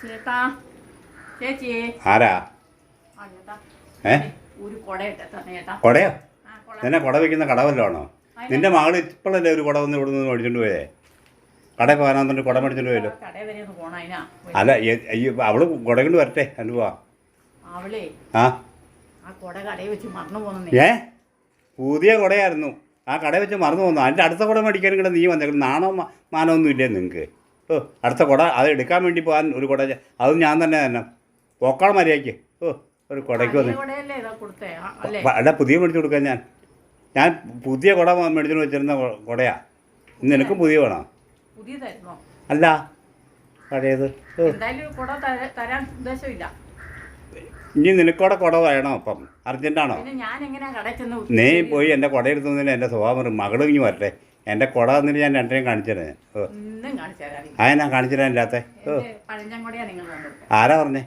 ചേട്ടാ ചേച്ചി ആരാ? ആ ചേട്ടാ ഏ ഒരു കുട തന്നെ ചേട്ടാ. കൊടയോ? ആ കുട. നിന്നെ കുട വയ്ക്കുന്ന കട വല്ലതും ആണോ? നിന്റെ മകൾ ഇപ്പോഴല്ലേ ഒരു കുട വന്ന് ഇവിടെ നിന്ന് മേടിച്ചോണ്ട് പോയേ? കടയിൽ പോകാനാന്നിട്ട് കുട മേടിച്ചോണ്ട് പോയല്ലോ. കടയിൽ വരെ ഒന്ന് പോണ അതിനാ. അല്ല അയ്യോ അവള് കുട കൊണ്ട് വരട്ടെ അല്ല പോവാ. അവളേ ആ കുട കടയിൽ വെച്ച് മറന്നു പോകുന്നു. ഏ പുതിയ കുടയായിരുന്നു, ആ കടയിൽ വെച്ച് മറന്നു പോകുന്നു. അതിൻ്റെ അടുത്ത കുട മേടിക്കാനും കൂടെ നീ വന്നേക്കണം. നാണോ മാനമൊന്നും ഇല്ലേ നിങ്ങൾക്ക്? ഓ അടുത്ത കുട അത് എടുക്കാൻ വേണ്ടി പോകാൻ ഒരു കുട അതും ഞാൻ തന്നെ പോക്കാൾ മര്യാദയ്ക്ക്. ഓ ഒരു കുടയ്ക്ക് വന്ന് അല്ല പുതിയ മേടിച്ച് കൊടുക്കാൻ ഞാൻ പുതിയ കുട മേടിച്ചു വെച്ചിരുന്ന കുടയാ. ഇന്ന് എനിക്കും പുതിയ വേണോ? പുതിയതായിരുന്നോ? അല്ല പഴയത്. തരാൻ ഉദ്ദേശമില്ല. ഇനി നിനക്കൂടെ കുട വേണോ? അപ്പം അർജൻറ്റാണോ? നീ പോയി എൻ്റെ കുട എടുത്തുന്നില്ല. എൻ്റെ സ്വഭാവം മകൾ ഇനി വരട്ടെ. എൻ്റെ കുട വന്നിട്ട് ഞാൻ രണ്ടിനെയും കാണിച്ചത്. ഓ ഞാൻ കാണിച്ചു തരാൻ ഇല്ലാത്ത. ഓ ആരാ പറഞ്ഞേ?